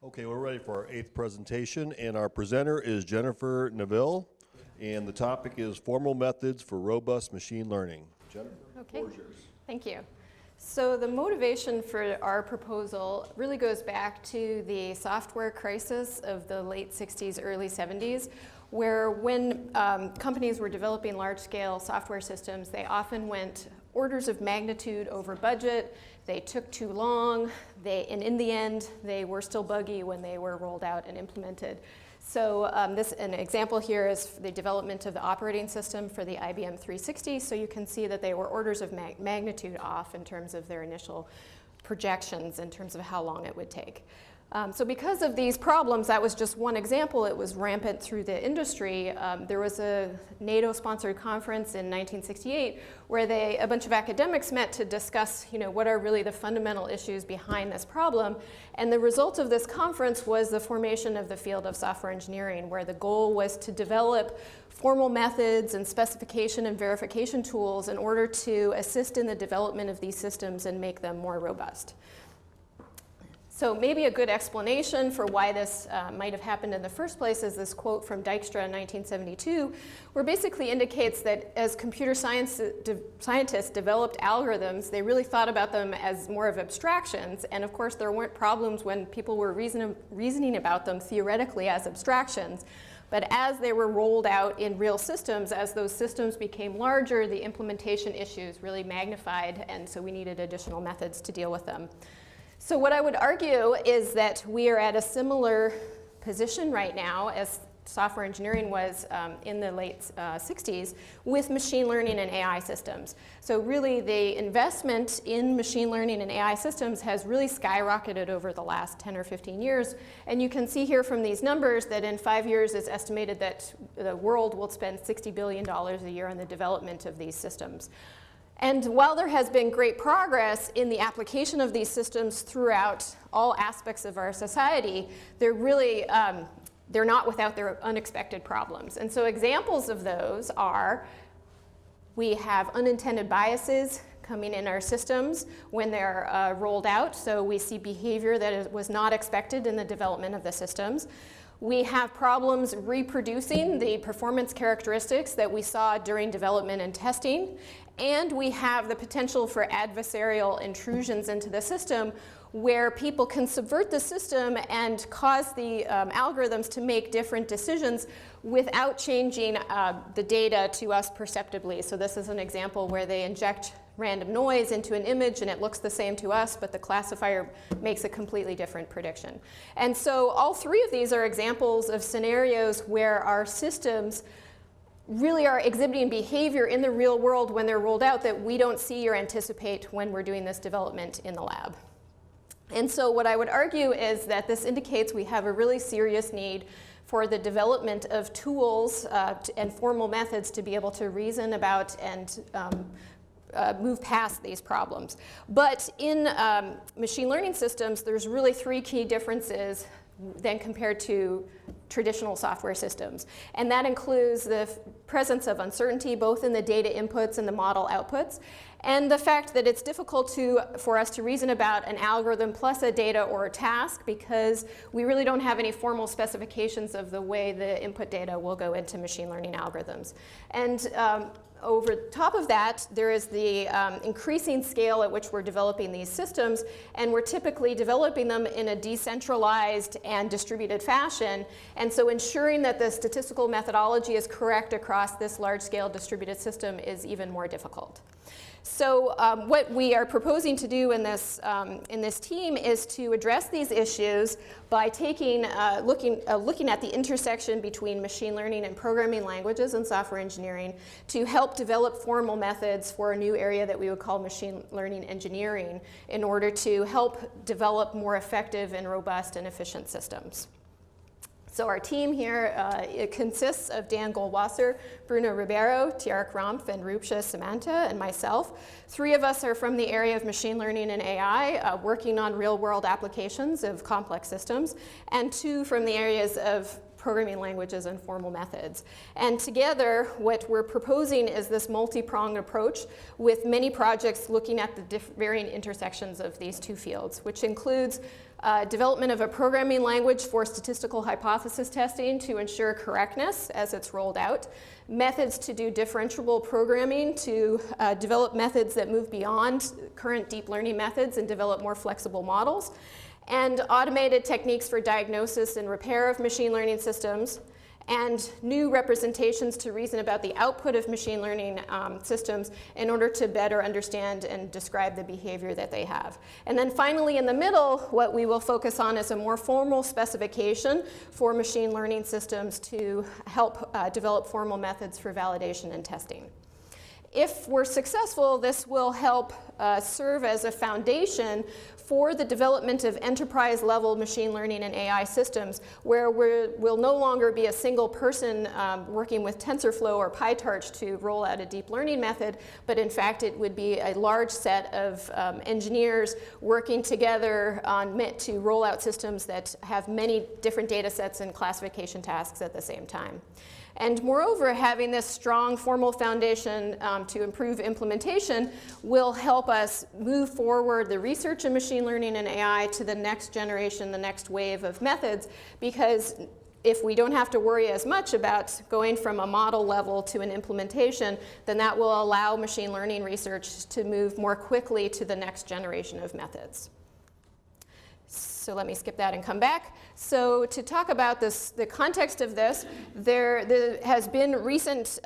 Okay, we're ready for our 8th presentation, and our presenter is Jennifer Neville, and the topic is formal methods for robust machine learning. Jennifer, the floor is yours. Thank you. So the motivation for our proposal really goes back to the software crisis of the late 60s, early 70s, where when companies were developing large-scale software systems, they often went orders of magnitude over budget. They took too long, and in the end, they were still buggy when they were rolled out and implemented. So an example here is the development of the operating system for the IBM 360. So you can see that they were orders of magnitude off in terms of their initial projections in terms of how long it would take. So because of these problems, that was just one example. It was rampant through the industry. There was a NATO-sponsored conference in 1968 where a bunch of academics met to discuss, what are really the fundamental issues behind this problem. And the result of this conference was the formation of the field of software engineering, where the goal was to develop formal methods and specification and verification tools in order to assist in the development of these systems and make them more robust. So maybe a good explanation for why this might have happened in the first place is this quote from Dijkstra in 1972, where basically indicates that as computer scientists developed algorithms, they really thought about them as more of abstractions. And of course, there weren't problems when people were reasoning about them theoretically as abstractions. But as they were rolled out in real systems, as those systems became larger, the implementation issues really magnified, and so we needed additional methods to deal with them. So what I would argue is that we are at a similar position right now as software engineering was in the late 60s with machine learning and AI systems. So really the investment in machine learning and AI systems has really skyrocketed over the last 10 or 15 years. And you can see here from these numbers that in 5 years it's estimated that the world will spend $60 billion a year on the development of these systems. And while there has been great progress in the application of these systems throughout all aspects of our society, they're not without their unexpected problems. And so examples of those are we have unintended biases coming in our systems when they're rolled out. So we see behavior that was not expected in the development of the systems. We have problems reproducing the performance characteristics that we saw during development and testing. And we have the potential for adversarial intrusions into the system where people can subvert the system and cause the algorithms to make different decisions without changing the data to us perceptibly. So this is an example where they inject random noise into an image and it looks the same to us, but the classifier makes a completely different prediction. And so all three of these are examples of scenarios where our systems really are exhibiting behavior in the real world when they're rolled out that we don't see or anticipate when we're doing this development in the lab. And so what I would argue is that this indicates we have a really serious need for the development of tools and formal methods to be able to reason about and move past these problems. But in machine learning systems, there's really three key differences than compared to traditional software systems. And that includes the presence of uncertainty, both in the data inputs and the model outputs, and the fact that it's difficult for us to reason about an algorithm plus a data or a task because we really don't have any formal specifications of the way the input data will go into machine learning algorithms. And over top of that, there is the increasing scale at which we're developing these systems, and we're typically developing them in a decentralized and distributed fashion. And so ensuring that the statistical methodology is correct across this large-scale distributed system is even more difficult. So what we are proposing to do in this team is to address these issues by looking at the intersection between machine learning and programming languages and software engineering to help develop formal methods for a new area that we would call machine learning engineering in order to help develop more effective and robust and efficient systems. So our team here, it consists of Dan Goldwasser, Bruno Ribeiro, Tjark Ramph, and Roopsha Samanta, and myself. Three of us are from the area of machine learning and AI, working on real-world applications of complex systems, and two from the areas of programming languages and formal methods. And together, what we're proposing is this multi-pronged approach with many projects looking at the varying intersections of these two fields, which includes development of a programming language for statistical hypothesis testing to ensure correctness as it's rolled out, methods to do differentiable programming to develop methods that move beyond current deep learning methods and develop more flexible models, and automated techniques for diagnosis and repair of machine learning systems, and new representations to reason about the output of machine learning systems in order to better understand and describe the behavior that they have. And then finally, in the middle, what we will focus on is a more formal specification for machine learning systems to help develop formal methods for validation and testing. If we're successful, this will help serve as a foundation for the development of enterprise-level machine learning and AI systems, where we'll no longer be a single person working with TensorFlow or PyTorch to roll out a deep learning method, but in fact it would be a large set of engineers working together to roll out systems that have many different data sets and classification tasks at the same time. And moreover, having this strong formal foundation to improve implementation will help us move forward the research in machine learning and AI to the next generation, the next wave of methods, because if we don't have to worry as much about going from a model level to an implementation, then that will allow machine learning research to move more quickly to the next generation of methods. So let me skip that and come back. So to talk about this, the context of this, there has been recent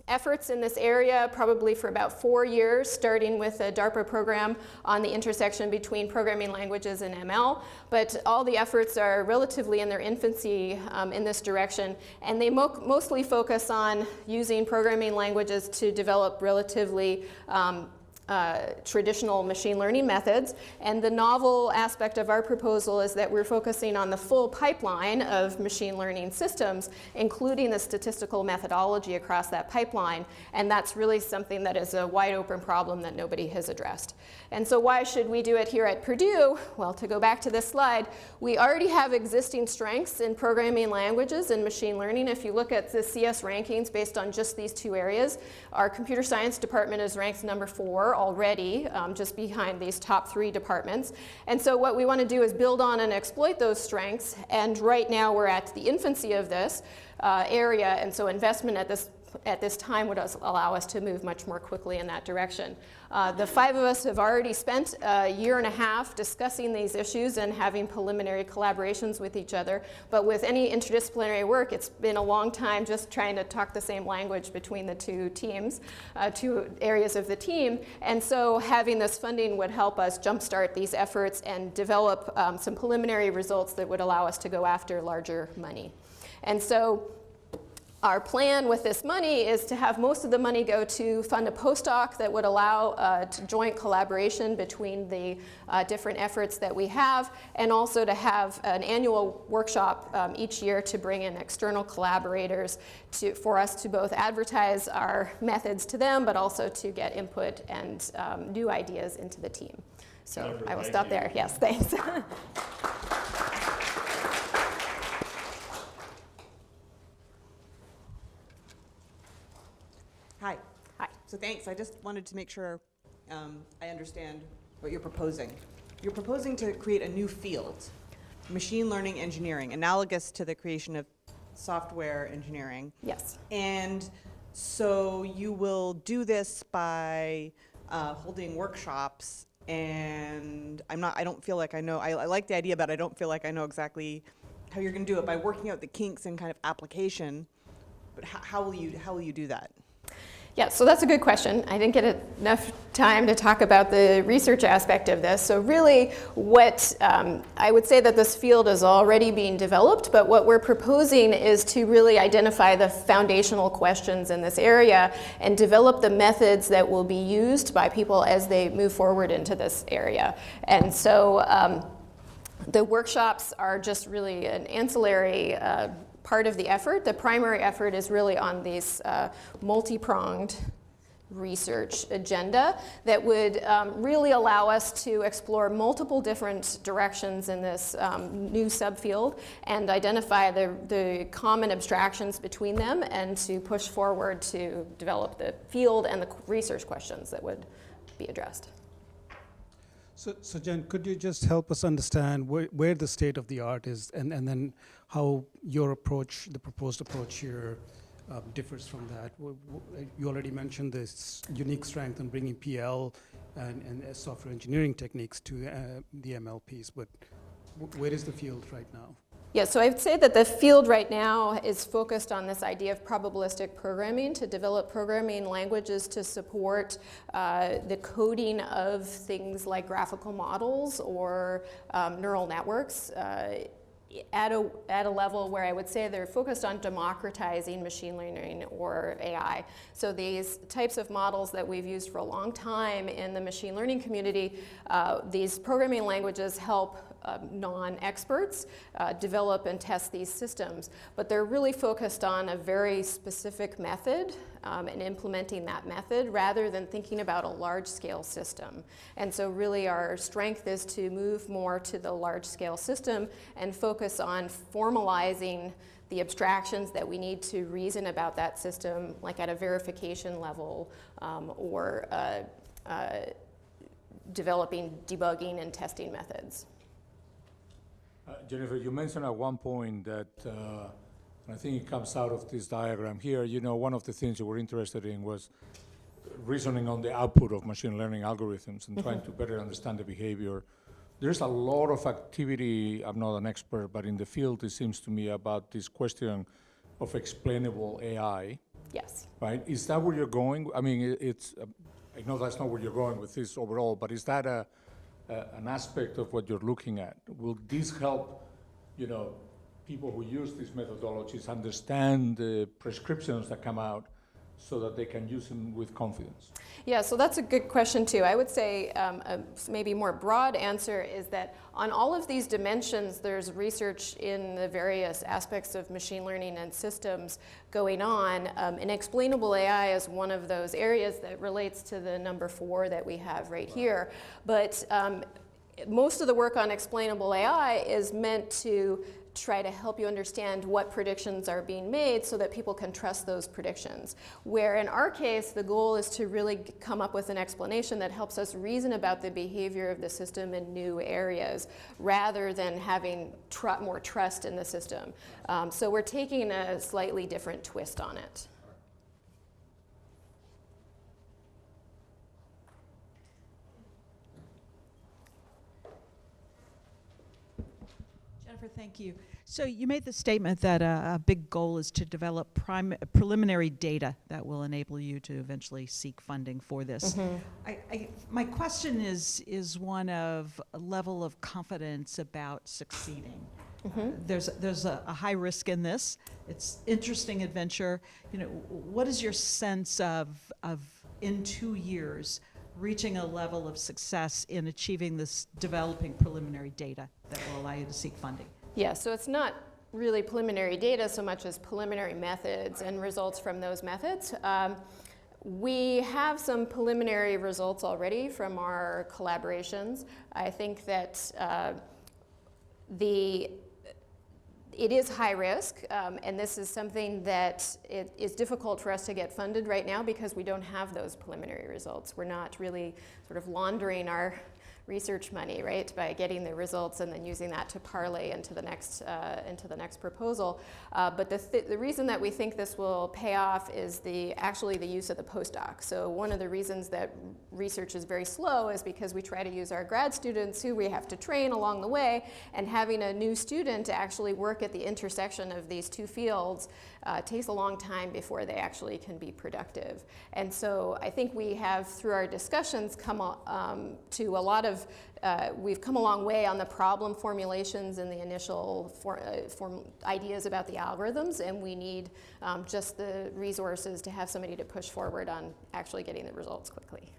efforts in this area, probably for about 4 years, starting with a DARPA program on the intersection between programming languages and ML. But all the efforts are relatively in their infancy in this direction, and they mostly focus on using programming languages to develop relatively traditional machine learning methods. And the novel aspect of our proposal is that we're focusing on the full pipeline of machine learning systems, including the statistical methodology across that pipeline. And that's really something that is a wide open problem that nobody has addressed. And so why should we do it here at Purdue? Well, to go back to this slide, we already have existing strengths in programming languages and machine learning. If you look at the CS rankings based on just these two areas, our computer science department is ranked number 4 already, just behind these top 3 departments. And so what we want to do is build on and exploit those strengths. And right now we're at the infancy of this area, and so investment at this time would allow us to move much more quickly in that direction. The 5 of us have already spent a year and a half discussing these issues and having preliminary collaborations with each other. But with any interdisciplinary work, it's been a long time just trying to talk the same language between the two teams, 2 areas of the team. And so having this funding would help us jumpstart these efforts and develop some preliminary results that would allow us to go after larger money. And so our plan with this money is to have most of the money go to fund a postdoc that would allow joint collaboration between the different efforts that we have, and also to have an annual workshop each year to bring in external collaborators for us to both advertise our methods to them, but also to get input and new ideas into the team. So Jennifer, I will stop there. Yes, thanks. Hi. Hi. So thanks. I just wanted to make sure I understand what you're proposing. You're proposing to create a new field, machine learning engineering, analogous to the creation of software engineering. Yes. And so you will do this by holding workshops, and I don't feel like I know, I like the idea, but I don't feel like I know exactly how you're going to do it by working out the kinks and kind of application. But how will you do that? Yeah, so that's a good question. I didn't get enough time to talk about the research aspect of this. So really what I would say that this field is already being developed, but what we're proposing is to really identify the foundational questions in this area and develop the methods that will be used by people as they move forward into this area. And so the workshops are just really an ancillary part of the effort. The primary effort is really on these multi-pronged research agenda that would really allow us to explore multiple different directions in this new subfield and identify the common abstractions between them, and to push forward to develop the field and the research questions that would be addressed. So Jen, could you just help us understand where the state of the art is, and then how your approach, the proposed approach here, differs from that? You already mentioned this unique strength in bringing PL and software engineering techniques to the ML piece, but where is the field right now? Yeah, so I'd say that the field right now is focused on this idea of probabilistic programming, to develop programming languages to support the coding of things like graphical models or neural networks at a level where I would say they're focused on democratizing machine learning or AI. So these types of models that we've used for a long time in the machine learning community, these programming languages help non-experts develop and test these systems, but they're really focused on a very specific method and implementing that method rather than thinking about a large-scale system. And so really our strength is to move more to the large-scale system and focus on formalizing the abstractions that we need to reason about that system, like at a verification level or developing debugging and testing methods. Jennifer, you mentioned at one point that, I think it comes out of this diagram here, you know, one of the things you were interested in was reasoning on the output of machine learning algorithms and trying to better understand the behavior. There's a lot of activity, I'm not an expert, but in the field it seems to me about this question of explainable AI. Yes. Right? Is that where you're going? I mean, I know that's not where you're going with this overall, but is that an aspect of what you're looking at? Will this help, you know, people who use these methodologies understand the prescriptions that come out so that they can use them with confidence? Yeah, so that's a good question too. I would say a maybe more broad answer is that on all of these dimensions, there's research in the various aspects of machine learning and systems going on. And explainable AI is one of those areas that relates to the number 4 that we have right here. But most of the work on explainable AI is meant to try to help you understand what predictions are being made so that people can trust those predictions. Where in our case, the goal is to really come up with an explanation that helps us reason about the behavior of the system in new areas, rather than having more trust in the system. So we're taking a slightly different twist on it. Thank you. So you made the statement that a big goal is to develop preliminary data that will enable you to eventually seek funding for this. Mm-hmm. My question is one of a level of confidence about succeeding. Mm-hmm. There's a high risk in this. It's interesting adventure. You know, what is your sense of in 2 years reaching a level of success in achieving this developing preliminary data that will allow you to seek funding? Yeah, so it's not really preliminary data so much as preliminary methods and results from those methods. We have some preliminary results already from our collaborations. I think that it is high risk, and this is something that it is difficult for us to get funded right now because we don't have those preliminary results. We're not really sort of laundering our research money, right, by getting the results and then using that to parlay into the next proposal. But the reason that we think this will pay off is actually the use of the postdoc. So one of the reasons that research is very slow is because we try to use our grad students who we have to train along the way, and having a new student to actually work at the intersection of these two fields takes a long time before they actually can be productive. And so I think we have, through our discussions, come to a lot of we've come a long way on the problem formulations and the initial ideas about the algorithms, and we need just the resources to have somebody to push forward on actually getting the results quickly.